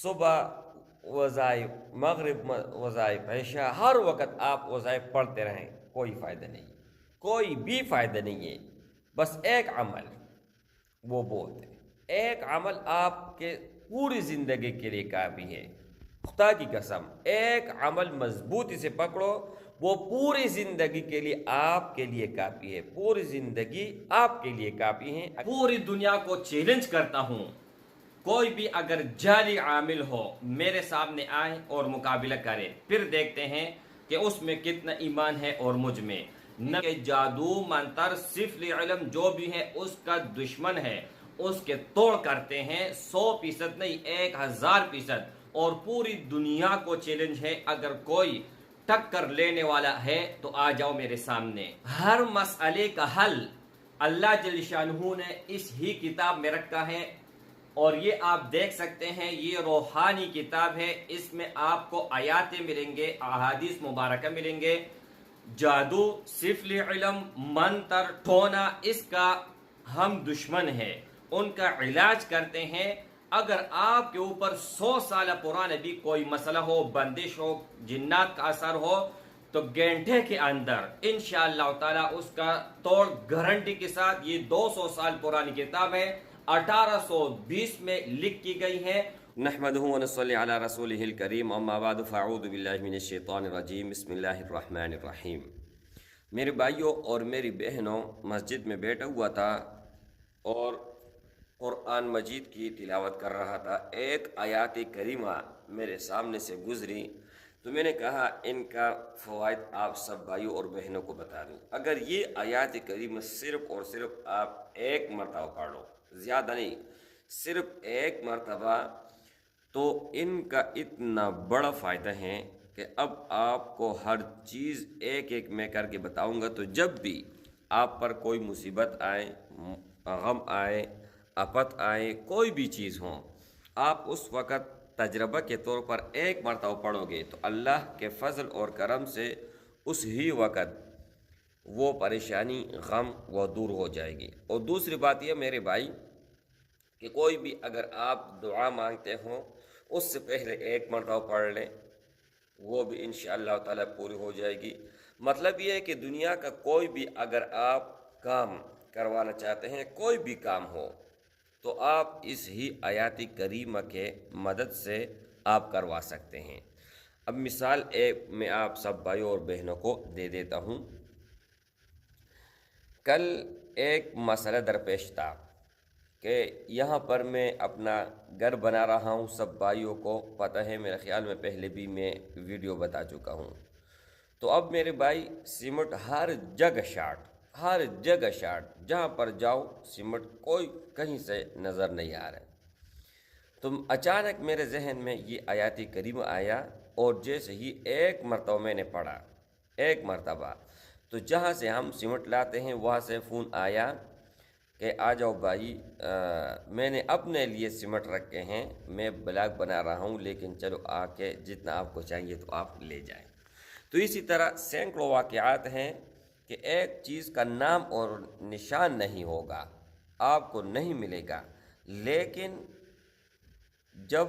صبح وظائف، مغرب وظائف، عشاء، ہر وقت آپ وظائف پڑھتے رہیں، کوئی فائدہ نہیں، کوئی بھی فائدہ نہیں ہے۔ بس ایک عمل، وہ بہت ہے، ایک عمل آپ کے پوری زندگی کے لیے کافی ہے۔ خدا کی قسم، ایک عمل مضبوطی سے پکڑو، وہ پوری زندگی کے لیے آپ کے لیے کافی ہے، پوری زندگی آپ کے لیے کافی ہے۔ پوری دنیا کو چیلنج کرتا ہوں، کوئی بھی اگر جعلی عامل ہو میرے سامنے آئے اور مقابلہ کرے، پھر دیکھتے ہیں کہ اس میں کتنا ایمان ہے اور مجھ میں نہ کہ جادو منتر صفر علم جو بھی ہے اس کا دشمن ہے، اس کے توڑ کرتے ہیں 100% نہیں 1000%۔ اور پوری دنیا کو چیلنج ہے، اگر کوئی ٹکر لینے والا ہے تو آ جاؤ میرے سامنے۔ ہر مسئلے کا حل اللہ جل شانہ نے اس ہی کتاب میں رکھا ہے، اور یہ آپ دیکھ سکتے ہیں، یہ روحانی کتاب ہے، اس میں آپ کو آیاتیں ملیں گے، احادیث مبارکہ ملیں گے۔ جادو، صفر علم، منتر، ٹونا، اس کا ہم دشمن ہیں، ان کا علاج کرتے ہیں۔ اگر آپ کے اوپر 100 سالہ پرانا بھی کوئی مسئلہ ہو، بندش ہو، جنات کا اثر ہو، تو گھنٹے کے اندر انشاءاللہ تعالی اس کا توڑ گارنٹی کے ساتھ۔ یہ 200 سال پرانی کتاب ہے، 1820 میں لکھ کی گئی ہے۔ نحمدہ ونصلی علی رسولہ الکریم، اما بعد فاعوذ باللہ من الشیطان الرجیم، بسم اللہ الرحمن الرحیم۔ میرے بھائیوں اور میری بہنوں، مسجد میں بیٹھا ہوا تھا اور قرآن مجید کی تلاوت کر رہا تھا، ایک آیات کریمہ میرے سامنے سے گزری، تو میں نے کہا ان کا فوائد آپ سب بھائیوں اور بہنوں کو بتا دوں۔ اگر یہ آیات کریمہ صرف اور صرف آپ ایک مرتبہ پڑھ لو، زیادہ نہیں، صرف ایک مرتبہ، تو ان کا اتنا بڑا فائدہ ہے کہ اب آپ کو ہر چیز ایک ایک میں کر کے بتاؤں گا، تو جب بھی آپ پر کوئی مصیبت آئے، غم آئے، آفت آئے، کوئی بھی چیز ہو، آپ اس وقت تجربہ کے طور پر ایک مرتبہ پڑھو گے تو اللہ کے فضل اور کرم سے اس ہی وقت وہ پریشانی، غم وہ دور ہو جائے گی۔ اور دوسری بات یہ میرے بھائی کہ کوئی بھی اگر آپ دعا مانگتے ہوں، اس سے پہلے ایک مرتبہ پڑھ لیں، وہ بھی انشاءاللہ تعالی پوری ہو جائے گی۔ مطلب یہ ہے کہ دنیا کا کوئی بھی اگر آپ کام کروانا چاہتے ہیں، کوئی بھی کام ہو، تو آپ اس ہی آیات کریمہ کے مدد سے آپ کروا سکتے ہیں۔ اب مثال میں آپ سب بھائیوں اور بہنوں کو دے دیتا ہوں۔ کل ایک مسئلہ درپیش تھا کہ یہاں پر میں اپنا گھر بنا رہا ہوں، سب بھائیوں کو پتہ ہے، میرے خیال میں پہلے بھی میں ویڈیو بتا چکا ہوں۔ تو اب میرے بھائی سیمنٹ ہر جگہ شارٹ، ہر جگہ شارٹ، جہاں پر جاؤ سیمنٹ کوئی کہیں سے نظر نہیں آ رہا۔ تو اچانک میرے ذہن میں یہ آیات کریمہ آیا، اور جیسے ہی ایک مرتبہ میں نے پڑھا، ایک مرتبہ، تو جہاں سے ہم سیمنٹ لاتے ہیں وہاں سے فون آیا کہ آ جاؤ بھائی، میں نے اپنے لیے سیمنٹ رکھے ہیں، میں بلاک بنا رہا ہوں، لیکن چلو آ کے جتنا آپ کو چاہیے تو آپ لے جائیں۔ تو اسی طرح سینکڑوں واقعات ہیں کہ ایک چیز کا نام اور نشان نہیں ہوگا، آپ کو نہیں ملے گا، لیکن جب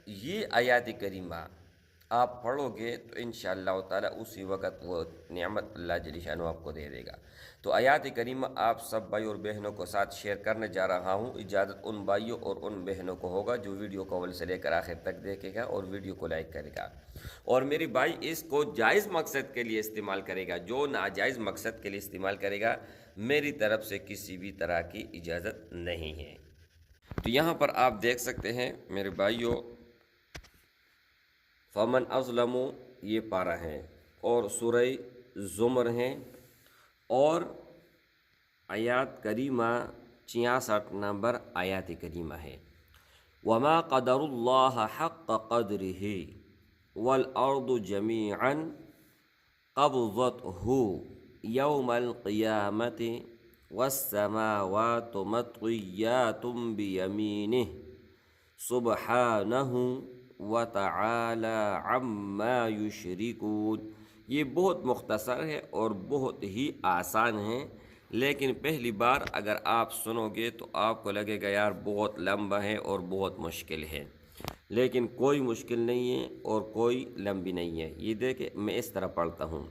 یہ آیات کریمہ آپ پڑھو گے تو انشاءاللہ تعالی اسی وقت وہ نعمت اللہ جل شانہ آپ کو دے دے گا۔ تو آیات کریمہ آپ سب بھائی اور بہنوں کو ساتھ شیئر کرنے جا رہا ہوں۔ اجازت ان بھائیوں اور ان بہنوں کو ہوگا جو ویڈیو کو اول سے لے کر آخر تک دیکھے گا اور ویڈیو کو لائک کرے گا، اور میری بھائی اس کو جائز مقصد کے لیے استعمال کرے گا، جو ناجائز مقصد کے لیے استعمال کرے گا میری طرف سے کسی بھی طرح کی اجازت نہیں ہے۔ تو یہاں پر آپ دیکھ سکتے ہیں میرے بھائیوں، فمن اظلم یہ پارہ ہیں، اور سورہ زمر ہیں، اور آیات کریمہ 66 نمبر آیات کریمہ ہے۔ وما قدر اللہ حق قدرہ والارض جمیعا قبضتہ یوم القیامت والسماوات مطویات بیمینہ سبحانہ وتعالی عما یشرکون۔ یہ بہت مختصر ہے اور بہت ہی آسان ہے، لیکن پہلی بار اگر آپ سنو گے تو آپ کو لگے گا یار بہت لمبا ہے اور بہت مشکل ہے۔ لیکن کوئی مشکل نہیں ہے اور کوئی لمبی نہیں ہے۔ یہ دیکھیں میں اس طرح پڑھتا ہوں،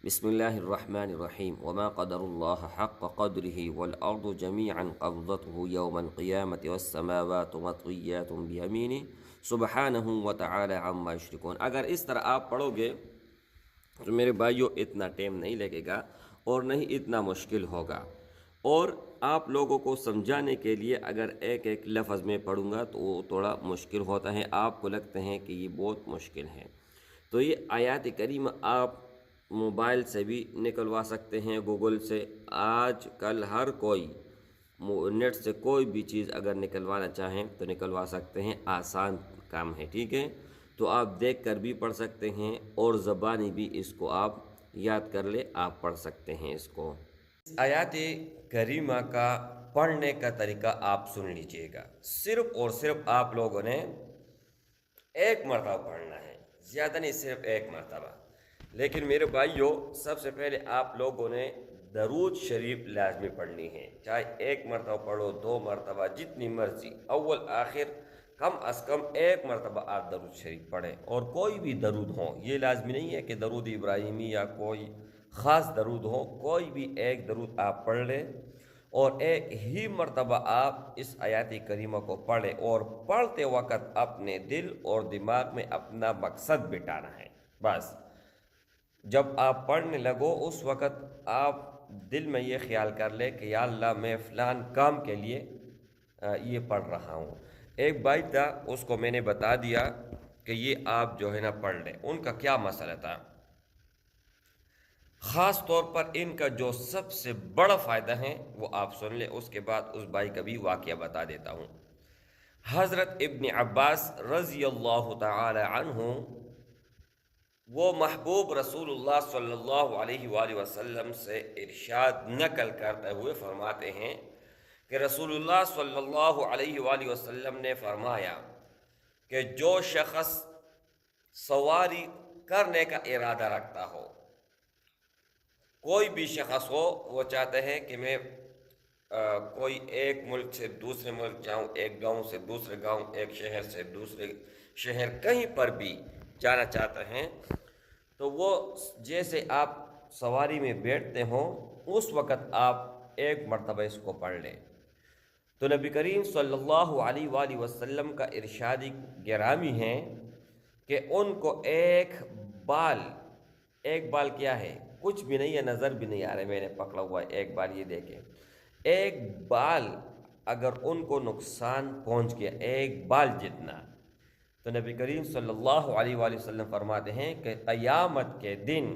بسم اللہ الرحمن الرحیم وما قدر اللہ حق قدره والارض جميعا قبضته يوم القیامة والسماوات مطویات بیمینہ سبحانہ وتعالی عما یشرکون۔ اگر اس طرح آپ پڑھو گے تو میرے بھائیوں اتنا ٹائم نہیں لگے گا اور نہیں اتنا مشکل ہوگا، اور آپ لوگوں کو سمجھانے کے لیے اگر ایک ایک لفظ میں پڑھوں گا تو وہ تھوڑا مشکل ہوتا ہے، آپ کو لگتے ہیں کہ یہ بہت مشکل ہے۔ تو یہ آیات کریمہ آپ موبائل سے بھی نکلوا سکتے ہیں، گوگل سے۔ آج کل ہر کوئی نیٹ سے کوئی بھی چیز اگر نکلوانا چاہیں تو نکلوا سکتے ہیں، آسان کام ہے، ٹھیک ہے؟ تو آپ دیکھ کر بھی پڑھ سکتے ہیں اور زبانی بھی اس کو آپ یاد کر لے، آپ پڑھ سکتے ہیں اس کو۔ آیات کریمہ کا پڑھنے کا طریقہ آپ سن لیجئے گا۔ صرف اور صرف آپ لوگوں نے ایک مرتبہ پڑھنا ہے، زیادہ نہیں، صرف ایک مرتبہ۔ لیکن میرے بھائیوں، سب سے پہلے آپ لوگوں نے درود شریف لازمی پڑھنی ہے، چاہے ایک مرتبہ پڑھو، 2 مرتبہ، جتنی مرضی، اول آخر کم از کم ایک مرتبہ آپ درود شریف پڑھیں، اور کوئی بھی درود ہو، یہ لازمی نہیں ہے کہ درود ابراہیمی یا کوئی خاص درود ہو، کوئی بھی ایک درود آپ پڑھ لیں، اور ایک ہی مرتبہ آپ اس آیات کریمہ کو پڑھیں، اور پڑھتے وقت اپنے دل اور دماغ میں اپنا مقصد بٹانا ہے۔ بس جب آپ پڑھنے لگو اس وقت آپ دل میں یہ خیال کر لیں کہ یا اللہ میں فلان کام کے لیے یہ پڑھ رہا ہوں۔ ایک بھائی تھا، اس کو میں نے بتا دیا کہ یہ آپ جو ہے نا پڑھ لیں۔ ان کا کیا مسئلہ تھا؟ خاص طور پر ان کا جو سب سے بڑا فائدہ ہے وہ آپ سن لیں، اس کے بعد اس بھائی کا بھی واقعہ بتا دیتا ہوں۔ حضرت ابن عباس رضی اللہ تعالی عنہ، وہ محبوب رسول اللہ صلی اللہ علیہ وآلہ وسلم سے ارشاد نقل کرتے ہوئے فرماتے ہیں کہ رسول اللہ صلی اللہ علیہ وآلہ وسلم نے فرمایا کہ جو شخص سواری کرنے کا ارادہ رکھتا ہو، کوئی بھی شخص ہو، وہ چاہتے ہیں کہ میں کوئی ایک ملک سے دوسرے ملک جاؤں، ایک گاؤں سے دوسرے گاؤں، ایک شہر سے دوسرے شہر، کہیں پر بھی جانا چاہتے ہیں، تو وہ جیسے آپ سواری میں بیٹھتے ہوں اس وقت آپ ایک مرتبہ اس کو پڑھ لیں۔ تو نبی کریم صلی اللہ علیہ وآلہ وسلم کا ارشاد گرامی ہے کہ ان کو ایک بال کیا ہے؟ کچھ بھی نہیں ہے، نظر بھی نہیں آ رہے، میں نے پکڑا ہوا ہے ایک بال، یہ دیکھیں، ایک بال اگر ان کو نقصان پہنچ گیا، ایک بال جتنا، تو نبی کریم صلی اللہ علیہ وآلہ وسلم فرماتے ہیں کہ قیامت کے دن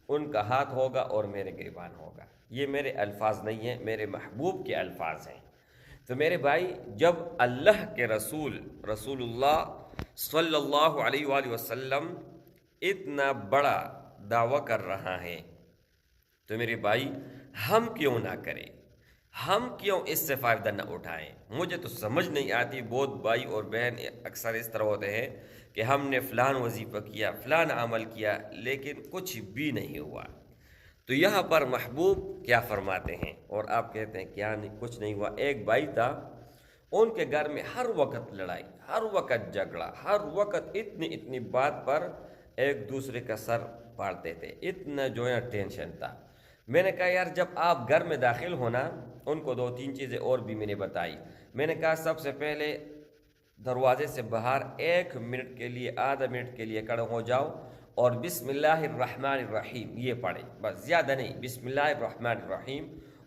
ان کا ہاتھ ہوگا اور میرے گریبان ہوگا۔ یہ میرے الفاظ نہیں ہیں، میرے محبوب کے الفاظ ہیں۔ تو میرے بھائی، جب اللہ کے رسول اللہ صلی اللہ علیہ وآلہ وسلم اتنا بڑا دعویٰ کر رہا ہے تو میرے بھائی ہم کیوں نہ کریں؟ ہم کیوں اس سے فائدہ نہ اٹھائیں؟ مجھے تو سمجھ نہیں آتی، بہت بھائی اور بہن اکثر اس طرح ہوتے ہیں کہ ہم نے فلان وظیفہ کیا، فلان عمل کیا، لیکن کچھ بھی نہیں ہوا۔ تو یہاں پر محبوب کیا فرماتے ہیں اور آپ کہتے ہیں کیا نہیں، کچھ نہیں ہوا۔ ایک بھائی تھا، ان کے گھر میں ہر وقت لڑائی، ہر وقت جھگڑا، ہر وقت اتنی بات پر ایک دوسرے کا سر پاڑتے تھے، اتنا جو ہے ٹینشن تھا۔ میں نے کہا یار جب آپ گھر میں داخل ہونا، ان کو 2-3 چیزیں اور بھی میں نے بتائی۔ میں نے کہا سب سے پہلے دروازے سے باہر 1 منٹ کے لیے، آدھا منٹ کے لیے کھڑے ہو جاؤ اور بسم اللہ الرحمن الرحیم یہ پڑھیں، بس زیادہ نہیں، بسم اللہ الرحمن الرحیم،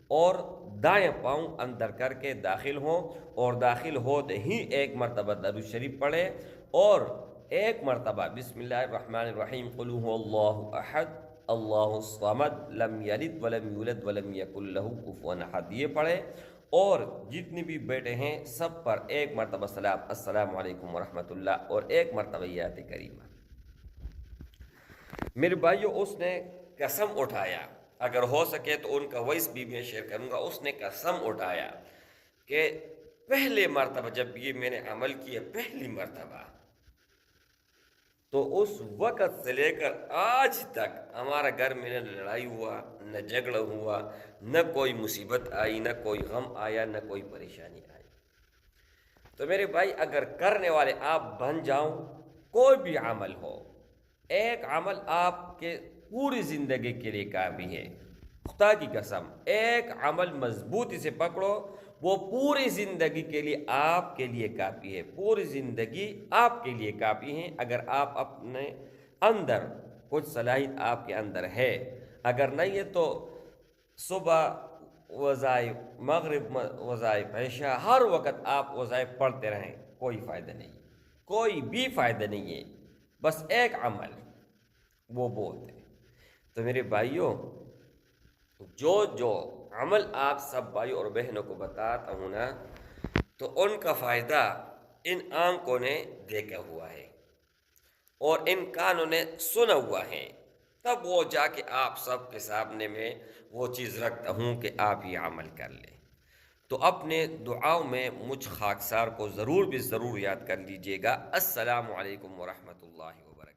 اور دائیں پاؤں اندر کر کے داخل ہوں، اور داخل ہوتے ہی 1 مرتبہ درود شریف پڑھیں، اور 1 مرتبہ بسم اللہ الرحمن الرحیم قل هو اللہ احد اللہ الصمد لم یلد ولم یولد ولم یکن لہ کفوا احد یہ پڑھیں، اور جتنی بھی بیٹے ہیں سب پر 1 مرتبہ سلام، السلام علیکم ورحمۃ اللہ، اور 1 مرتبہ یہ آیت کریمہ۔ میرے بھائیو، اس نے قسم اٹھایا، اگر ہو سکے تو ان کا وائس بھی میں شیئر کروں گا، اس نے قسم اٹھایا کہ پہلے مرتبہ جب یہ میں نے عمل کیا، پہلی مرتبہ، تو اس وقت سے لے کر آج تک ہمارا گھر میں نہ لڑائی ہوا، نہ جھگڑا ہوا، نہ کوئی مصیبت آئی، نہ کوئی غم آیا، نہ کوئی پریشانی آئی۔ تو میرے بھائی اگر کرنے والے آپ بن جاؤں، کوئی بھی عمل ہو، ایک عمل آپ کے پوری زندگی کے لیے کافی ہے، خدا کی قسم ایک عمل مضبوطی سے پکڑو، وہ پوری زندگی کے لیے آپ کے لیے کافی ہے، پوری زندگی آپ کے لیے کافی ہے۔ اگر آپ اپنے اندر کچھ صلاحیت آپ کے اندر ہے، اگر نہیں ہے تو صبح وظائف، مغرب وظائف، عشاء، ہر وقت آپ وظائف پڑھتے رہیں، کوئی فائدہ نہیں، کوئی بھی فائدہ نہیں ہے، بس ایک عمل وہ بہت ہے۔ تو میرے بھائیوں، جو عمل آپ سب بھائیوں اور بہنوں کو بتاتا ہوں نا، تو ان کا فائدہ ان آنکھوں نے دیکھا ہوا ہے اور ان کانوں نے سنا ہوا ہے، تب وہ جا کے آپ سب کے سامنے میں وہ چیز رکھتا ہوں کہ آپ یہ عمل کر لیں۔ تو اپنے دعاؤں میں مجھ خاکسار کو ضرور بھی ضرور یاد کر لیجیے گا۔ السلام علیکم ورحمۃ اللہ وبرکاتہ۔